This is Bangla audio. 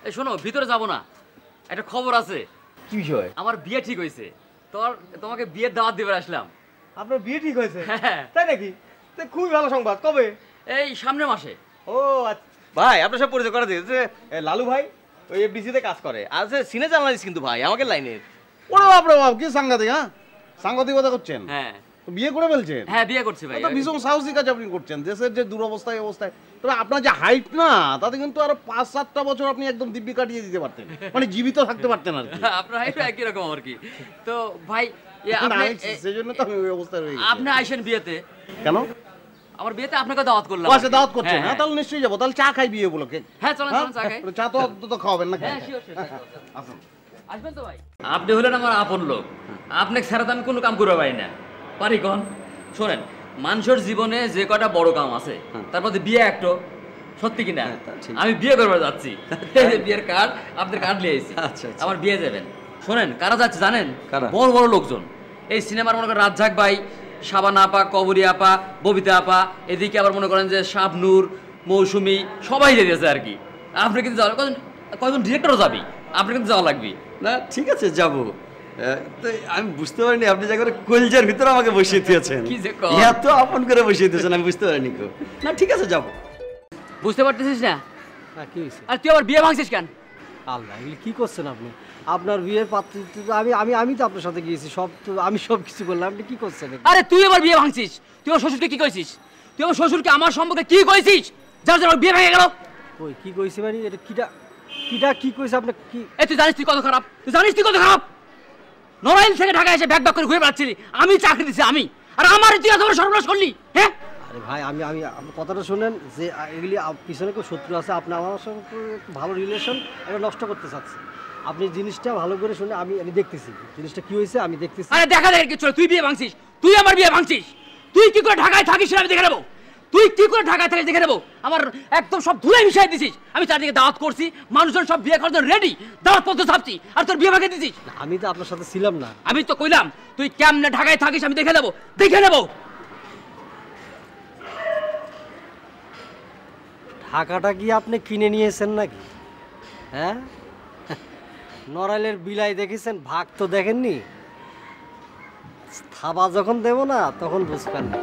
এই শোনো, ভিতরে যাব না, একটা খবর আছে। কি বিষয়? আমার বিয়ে ঠিক হয়েছে। তোমাকে বিয়ের দাওয়াত দিতে আসলাম। আপনার বিয়ে ঠিক হয়েছে? হ্যাঁ। তাই নাকি? তো খুবই ভালো সংবাদ। কবে? এই সামনের মাসে। ও আচ্ছা ভাই, আপনার সব পরিচয় করে দিয়েছে। লালু ভাই ওই এফডিসিতে কাজ করে, আর সিনে জার্নালিস্ট কিন্তু ভাই আমাকে লাইনের। ওরে বাপ রে বাপ, কি সাংঘাতিক! হ্যাঁ, সাংঘাতিকতা করছেন। হ্যাঁ বিয়ে করে ফেলছেন? হ্যাঁ, বিয়ে করছি ভাই। এটা ভীষণ সাহসী কাজ আপনি করছেন, দেশের যে দুরবস্থায় অবস্থায়। তবে আপনার যে হাইট না, তাতে কিন্তু আরো 5-7টা বছর আপনি একদম দিব্যি কাটিয়ে দিতে পারতেন, মানে জীবিত থাকতে পারতেন আর কি। আপনার হাইট একই রকম আর কি। তো ভাই সেজন্য তো আমি ওই অবস্থায় রয়ে গেছি। আপনি আইসেন বিয়েতে। কেন? আমার বিয়েতে আপনাকে দাওয়াত করলাম। আচ্ছা, দাওয়াত করছেন? হ্যাঁ, তাহলে নিশ্চয়ই যাবো। তাহলে চা খাই বিয়ে বলোকে। হ্যাঁ চলেন চলেন, চা খাই। চা তো অন্তত খাওয়াবেন না? হ্যাঁ শিওর শিওর। আসবেন তো ভাই? আপনি হলেন আমার আপন লোক, আপনাকে ছাড়া তো আমি কোনো কাম করতে পারি না। পারি কোন? শোনেন, মানুষের জীবনে যে কটা বড় কাম আছে তার মধ্যে বিয়ে একটা। সত্যি কিনা? আমি বিয়ে করবার যাচ্ছি। বিয়ের কার্ড, আপনার কার্ড নিয়ে এসেছি। আমার বিয়ে যাবেন। শোনেন, কারা যাচ্ছে জানেন? বড় বড় লোকজন। এই সিনেমার মনে করেন রাজ্জাক ভাই, শাবানা আপা, কবরী আপা, ববিতা আপা, এদিকে আবার মনে করেন যে শাবনূর, মৌসুমী, সবাই যেতেছে আর কি। আপনি কিন্তু যাওয়ার কয়জন ডিরেক্টরও যাবি, আপনি কিন্তু যাওয়া লাগবে। না ঠিক আছে, যাবো। তো আমি বুঝতে পারিনি আপনি যা করে কলজার ভিতরে আমাকে বসিয়ে দিয়েছেন। কি যে এত আপন করে বসিয়ে দিয়েছেন, আমি বুঝতে পারিনি কেউ। না ঠিক আছে, যাবো। বুঝতে পারতেছিস না? কি হয়েছে? আর তুই আবার বিয়ে ভাঙছিস কেন? আল্লাহ, এগুলি কি করছেন আপনি? আপনার বিয়ের পাত্র তো আমি তো আপনার সাথে গিয়েছি, সব তো আমি সব কিছু করলাম। আপনি কি করছেন? আরে তুই আবার বিয়ে ভাঙছিস? তুই আমার শ্বশুরকে কি কইছিস? তুই আমার শ্বশুরকে আমার সম্পর্কে কি কইছিস? যার যার বিয়ে ভেঙে গেল। ওই কি কইছি মানে? এটা কিটা কি কইছে আপনি? কি তুই জানিস তুই কত খারাপ? তুই জানিস তুই কত খারাপ? নড়াইল থেকে ঢাকা এসে ব্যাগ ব্যাগ করে ঘুরে বেড়াচ্ছিলি, আমি চাকরি দিছি আমি, আর আমার তুই এত বড় সর্বনাশ করলি? হ্যাঁ আরে ভাই, আমি কথাটা শুনেন যে এগুলি পিছনে কেউ শত্রু আছে, আপনি আমার সঙ্গে ভালো রিলেশন এটা নষ্ট করতে চাচ্ছেন। আপনি জিনিসটা ভালো করে শুনে আমি দেখতেছি জিনিসটা কি হয়েছে, আমি দেখতেছি। আরে দেখা দেখে কিছু, তুই বিয়ে ভাঙছিস, তুই আমার বিয়ে ভাঙছিস। তুই কি করে ঢাকায় থাকিস আমি দেখে নেবো। তুই কি করে ঢাকায় থাকিস দেখে নেবো। আমার একদম সব ধুলে মিশাই দিছিস। আমি চারদিকে দাওয়াত করছি, মানুষজন সব বিয়ে করার জন্য রেডি, দাওয়াত পত্র ছাপছি, আর তোর বিয়ে ভাঙে দিছিস। আমি তো আপনার সাথে ছিলাম না। আমি তো কইলাম তুই কেমনে ঢাকায় থাকিস আমি দেখে নেবো, দেখে নেবো। ঢাকাটা কি আপনি কিনে নিয়েছেন নাকি? হ্যাঁ, নড়াইলের বিলাই দেখেছেন, ভাগ তো দেখেননি। থাবা যখন দেব না তখন বুঝবেন না।